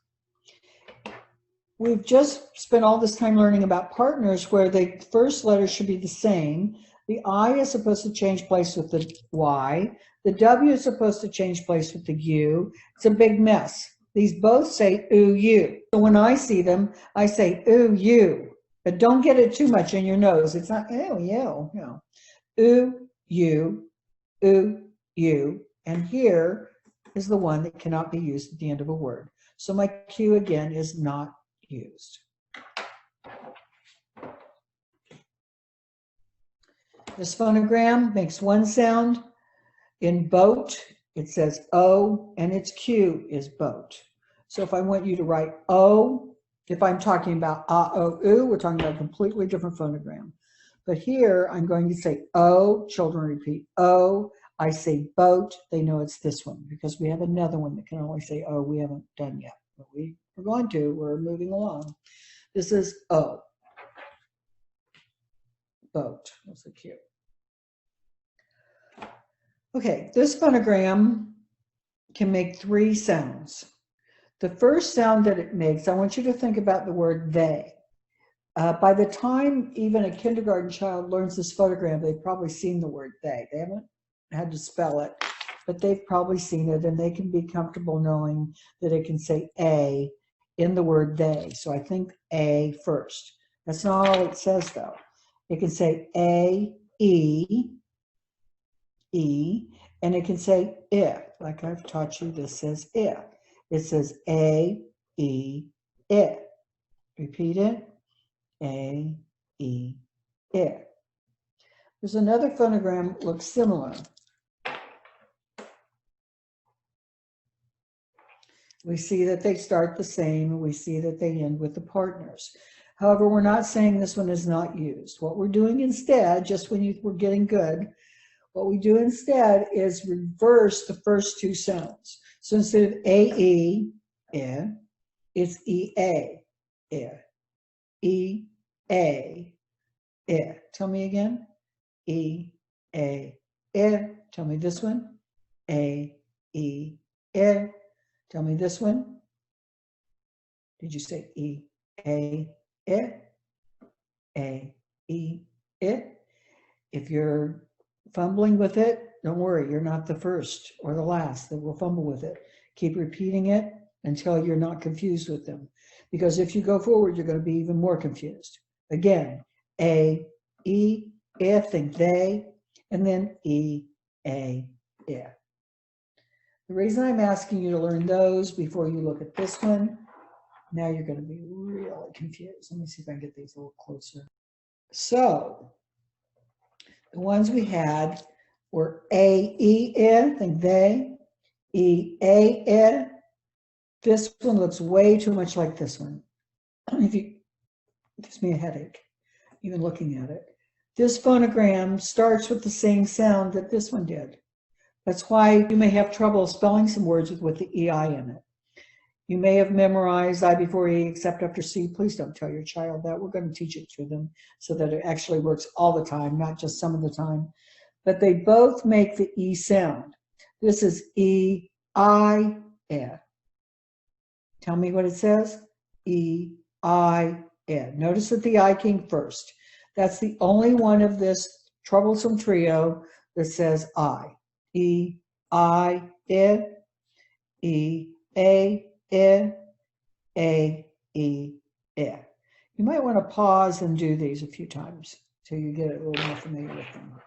We've just spent all this time learning about partners where the first letter should be the same. The I is supposed to change place with the Y. The W is supposed to change place with the U. It's a big mess. These both say ooh, you. So when I see them, I say ooh, you. But don't get it too much in your nose. It's not ooh, you. No. Ooh, you. Ooh, you. And here is the one that cannot be used at the end of a word. So my Q again is not used. This phonogram makes one sound. In boat, it says O, and its Q is boat. So if I want you to write O, if I'm talking about o, oo, we're talking about a completely different phonogram. But here, I'm going to say O, children repeat O. I say boat, they know it's this one, because we have another one that can only say O, we haven't done yet. But we're going to, we're moving along. This is O. boat. That's so cute. Okay, this phonogram can make 3 sounds. The first sound that it makes, I want you to think about the word they. By the time even a kindergarten child learns this phonogram, they've probably seen the word they. They haven't had to spell it, but they've probably seen it, and they can be comfortable knowing that it can say a in the word they. So I think a first. That's not all it says, though. It can say a, e, and it can say I. Like I've taught you, this says I. It says a, e, I. Repeat it. A, E, I. There's another phonogram that looks similar. We see that they start the same, and we see that they end with the partners. However, we're not saying this one is not used. What we're doing instead, just when we're getting good, what we do instead is reverse the first 2 sounds. So instead of A-E, I, it's E-A, I. E-A, I. Tell me again. E-A, I. Tell me this one. A-E, I. Tell me this one. Did you say E-A, I? A-E, I. If you're fumbling with it, don't worry. You're not the first or the last that will fumble with it. Keep repeating it until you're not confused with them. Because if you go forward, you're going to be even more confused. Again, A, E, I, think they, and then E, A, I. The reason I'm asking you to learn those before you look at this one, now you're going to be really confused. Let me see if I can get these a little closer. So, the ones we had were A, E, I, think they, E, A, I. This one looks way too much like this one. It gives me a headache, even looking at it. This phonogram starts with the same sound that this one did. That's why you may have trouble spelling some words with the EI in it. You may have memorized I before E except after C. Please don't tell your child that. We're going to teach it to them so that it actually works all the time, not just some of the time. But they both make the E sound. This is E, I, I. Tell me what it says. E, I, I. Notice that the I came first. That's the only one of this troublesome trio that says I. E, I, E, A, E, I. You might want to pause and do these a few times till you get a little more familiar with them.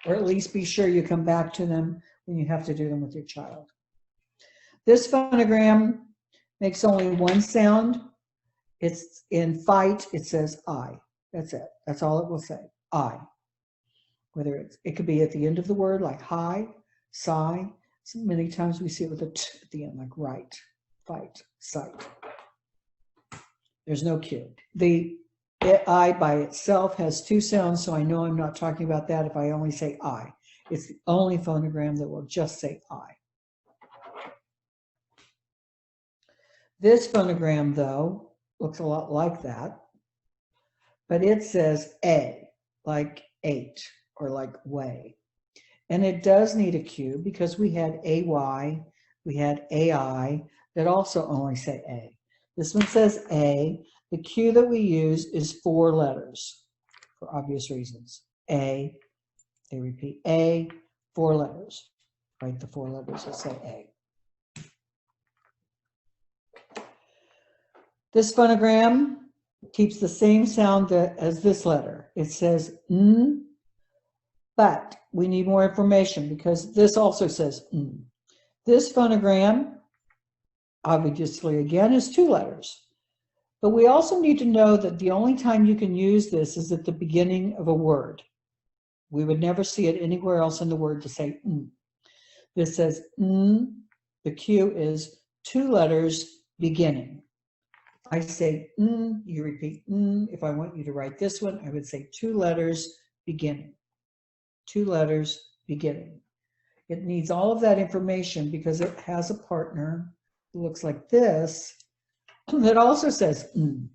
Or at least be sure you come back to them when you have to do them with your child. This phonogram makes only 1 sound. It's in fight, it says I. That's it. That's all it will say. I. Whether it could be at the end of the word, like high, sigh. So many times we see it with a T at the end, like right, fight, sight. There's no Q. The I by itself has 2 sounds, so I know I'm not talking about that if I only say I. It's the only phonogram that will just say I. This phonogram, though, looks a lot like that, but it says A, like 8, or like way. And it does need a Q because we had AY, we had AI that also only say A. This one says A. The Q that we use is 4 letters for obvious reasons. A, they repeat A, 4 letters. Write the 4 letters that say A. This phonogram keeps the same sound as this letter. It says N, but we need more information because this also says N. This phonogram, obviously, again, is 2 letters. But we also need to know that the only time you can use this is at the beginning of a word. We would never see it anywhere else in the word to say N. This says N. The Q is 2 letters beginning. I say N, you repeat N. If I want you to write this one, I would say 2 letters beginning. 2 letters beginning. It needs all of that information because it has a partner who looks like this that also says N.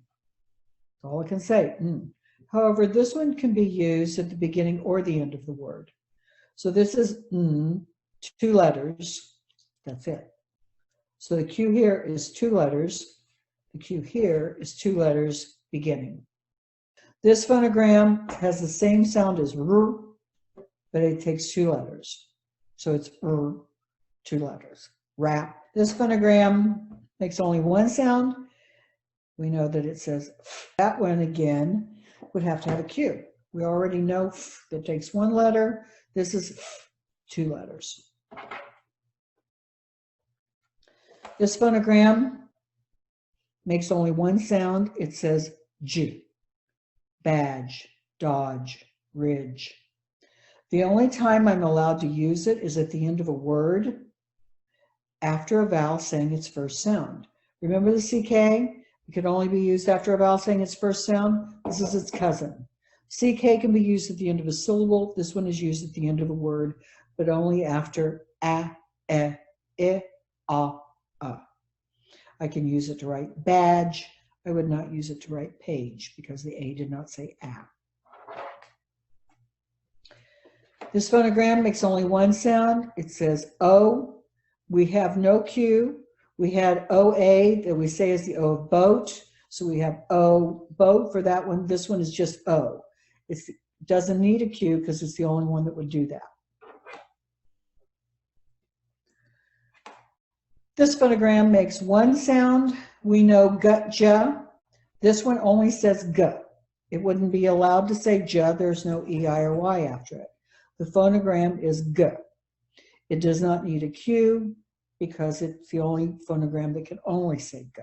All it can say, N. However, this one can be used at the beginning or the end of the word. So this is 2 letters. That's it. So the Q here is 2 letters. The Q here is 2 letters beginning. This phonogram has the same sound as R, but it takes 2 letters. So it's R, 2 letters. Rap. This phonogram makes only 1 sound. We know that it says F. That one again would have to have a Q. We already know F, that takes 1 letter. This is F, 2 letters. This phonogram makes only 1 sound. It says G. Badge, dodge, ridge. The only time I'm allowed to use it is at the end of a word after a vowel saying its first sound. Remember the CK? It can only be used after a vowel saying its first sound. This is its cousin. CK can be used at the end of a syllable. This one is used at the end of a word, but only after a, e, I, a. I can use it to write badge. I would not use it to write page because the A did not say a. This phonogram makes only 1 sound. It says O. We have no Q. We had OA that we say is the O of boat. So we have O, boat for that one. This one is just O. It doesn't need a Q because it's the only one that would do that. This phonogram makes 1 sound. We know gutja. This one only says g. It wouldn't be allowed to say j. There's no E, I, or Y after it. The phonogram is g. It does not need a Q because it's the only phonogram that can only say g.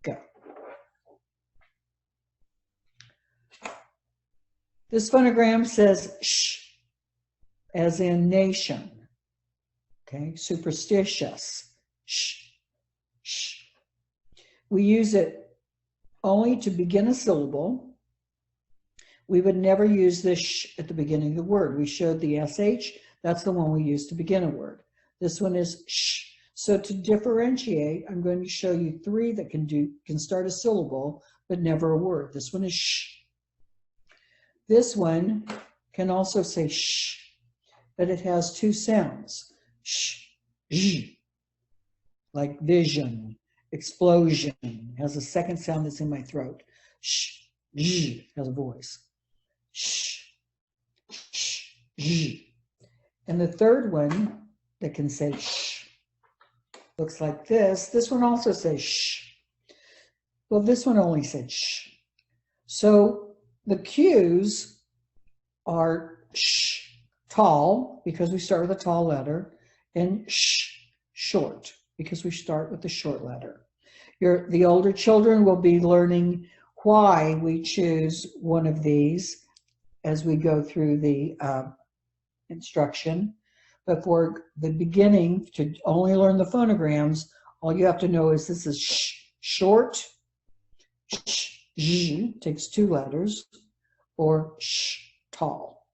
G. This phonogram says sh, as in nation. Okay, superstitious. Sh, sh. We use it only to begin a syllable. We would never use this sh at the beginning of the word. We showed the SH. That's the one we use to begin a word. This one is sh. So to differentiate, I'm going to show you 3 that can start a syllable, but never a word. This one is sh. This one can also say sh, but it has 2 sounds. Sh, zh. Like vision, explosion, has a second sound that's in my throat. Sh, zh, has a voice. Sh, sh, zh. And the third one that can say sh looks like this. This one also says sh. Well, this one only said sh. So the Q's are sh, tall, because we start with a tall letter, and sh, short, because we start with the short letter. The older children will be learning why we choose one of these as we go through the instruction. But for the beginning, to only learn the phonograms, all you have to know is this is sh, short, sh, zh, takes 2 letters, or sh, tall.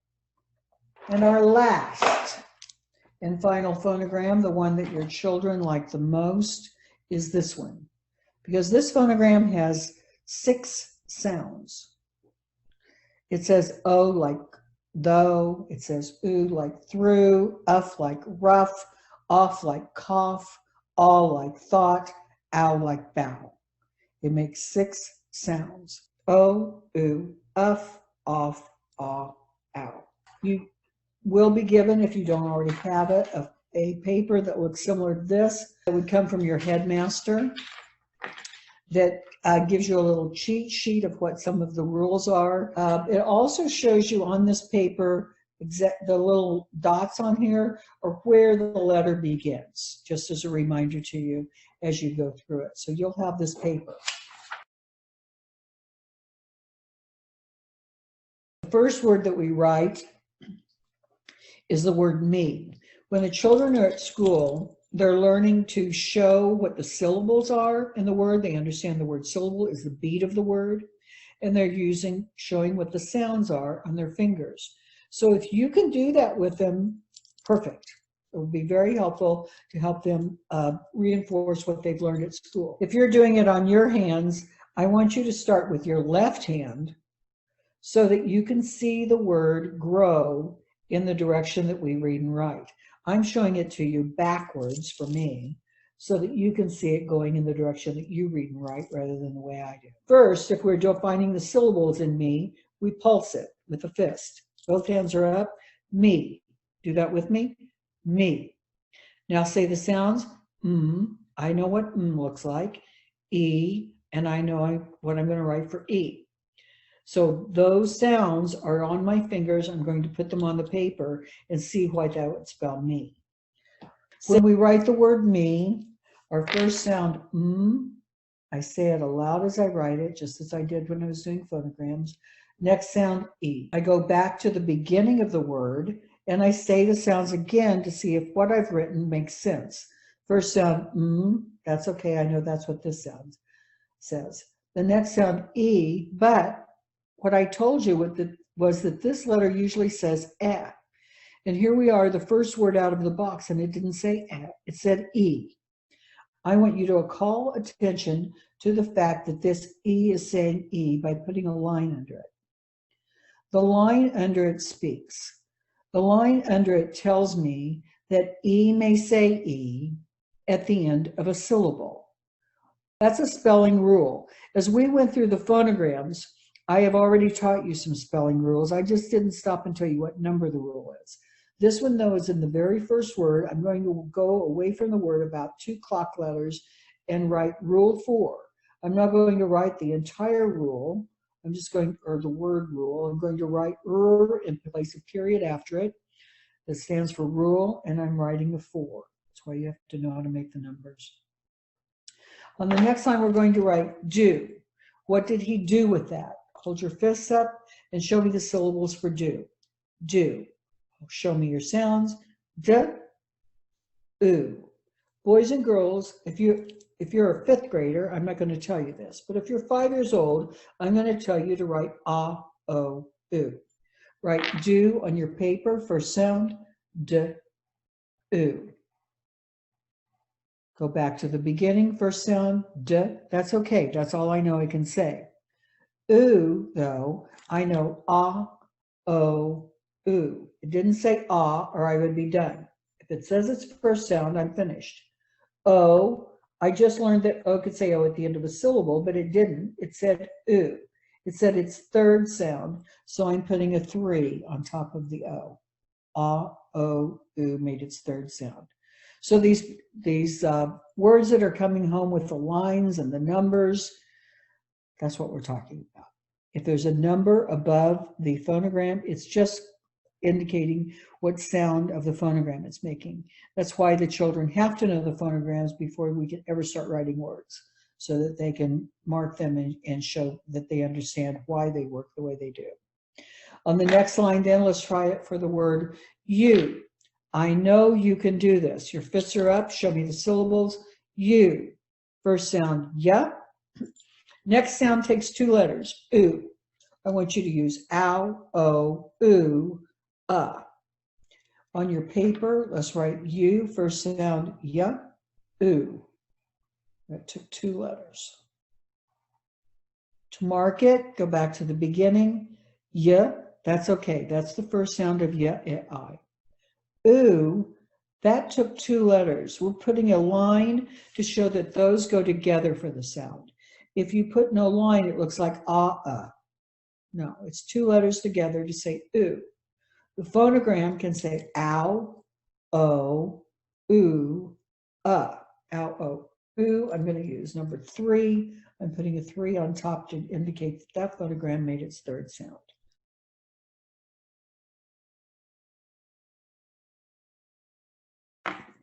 And our last and final phonogram, the one that your children like the most, is this one. Because this phonogram has 6 sounds. It says O like though, it says oo like through, uff like rough, off like cough, all like thought, ow like bow. It makes 6 sounds. O, oo, uff, off, aw, ow. You will be given, if you don't already have it, a paper that looks similar to this. It would come from your headmaster that gives you a little cheat sheet of what some of the rules are. It also shows you on this paper the little dots on here or where the letter begins, just as a reminder to you as you go through it. So you'll have this paper. The first word that we write is the word me. When the children are at school, they're learning to show what the syllables are in the word. They understand the word syllable is the beat of the word, and they're showing what the sounds are on their fingers. So if you can do that with them, perfect. It will be very helpful to help them reinforce what they've learned at school. If you're doing it on your hands, I want you to start with your left hand. so that you can see the word grow in the direction that we read and write. I'm showing it to you backwards for me so that you can see it going in the direction that you read and write rather than the way I do. First, if we're defining the syllables in me, we pulse it with a fist. Both hands are up. Me. Do that with me. Me. Now say the sounds. I know what looks like. E, and I know what I'm going to write for E. So those sounds are on my fingers. I'm going to put them on the paper and see why that would spell me. When we write the word me, our first sound, I say it aloud as I write it, just as I did when I was doing phonograms. Next sound, E. I go back to the beginning of the word and I say the sounds again to see if what I've written makes sense. First sound, that's okay. I know that's what this sound says. The next sound, E, but what I told you was that this letter usually says A. And here we are, the first word out of the box, and it didn't say A, it said E. I want you to call attention to the fact that this E is saying E by putting a line under it. The line under it speaks. The line under it tells me that E may say E at the end of a syllable. That's a spelling rule. As we went through the phonograms, I have already taught you some spelling rules. I just didn't stop and tell you what number the rule is. This one, though, is in the very first word. I'm going to go away from the word about 2 clock letters and write Rule 4. I'm not going to write the entire rule. I'm just going, or the word rule. I'm going to write and place a period after it that stands for rule, and I'm writing a 4. That's why you have to know how to make the numbers. On the next line, we're going to write do. What did he do with that? Hold your fists up and show me the syllables for do. Do. Show me your sounds. D, oo. Boys and girls, if you're a 5th grader, I'm not going to tell you this, but if you're 5 years old, I'm going to tell you to write ah, o, oo. Write do on your paper, first sound, d, oo. Go back to the beginning, first sound, d. That's okay. That's all I know I can say. Oo, though, I know ah, o, oo. It didn't say ah, or I would be done. If it says its first sound, I'm finished. O, I just learned that O could say O at the end of a syllable, but it didn't. It said oo. It said its third sound, so I'm putting a 3 on top of the O. Ah, o, oo made its third sound. So these words that are coming home with the lines and the numbers, that's what we're talking about. If there's a number above the phonogram, it's just indicating what sound of the phonogram it's making. That's why the children have to know the phonograms before we can ever start writing words, so that they can mark them and show that they understand why they work the way they do. On the next line then, let's try it for the word you. I know you can do this. Your fists are up. Show me the syllables. You. First sound, yeah. Next sound takes 2 letters, oo. I want you to use ow, o, oo, On your paper, let's write you. First sound, yeah, oo. That took 2 letters. To mark it, go back to the beginning. Yeah, that's okay. That's the first sound of yeah, I. Oo, that took 2 letters. We're putting a line to show that those go together for the sound. If you put no line, it looks like ah. No, it's 2 letters together to say oo. The phonogram can say ow, o, oo, ow, o, oo. I'm going to use number 3. I'm putting a 3 on top to indicate that that phonogram made its third sound.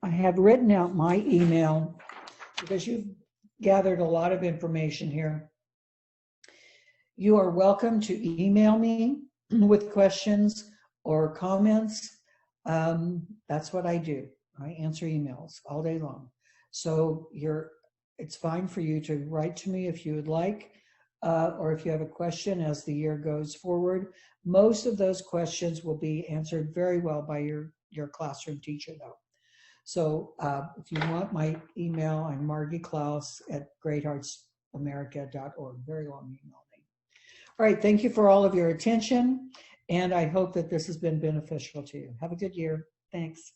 I have written out my email because you've gathered a lot of information here. You are welcome to email me with questions or comments. That's what I do. I answer emails all day long. So it's fine for you to write to me if you would like, or if you have a question as the year goes forward. Most of those questions will be answered very well by your classroom teacher, though. So if you want my email, I'm Margie Clouse at greatheartsamerica.org. Very long email name. All right, thank you for all of your attention, and I hope that this has been beneficial to you. Have a good year. Thanks.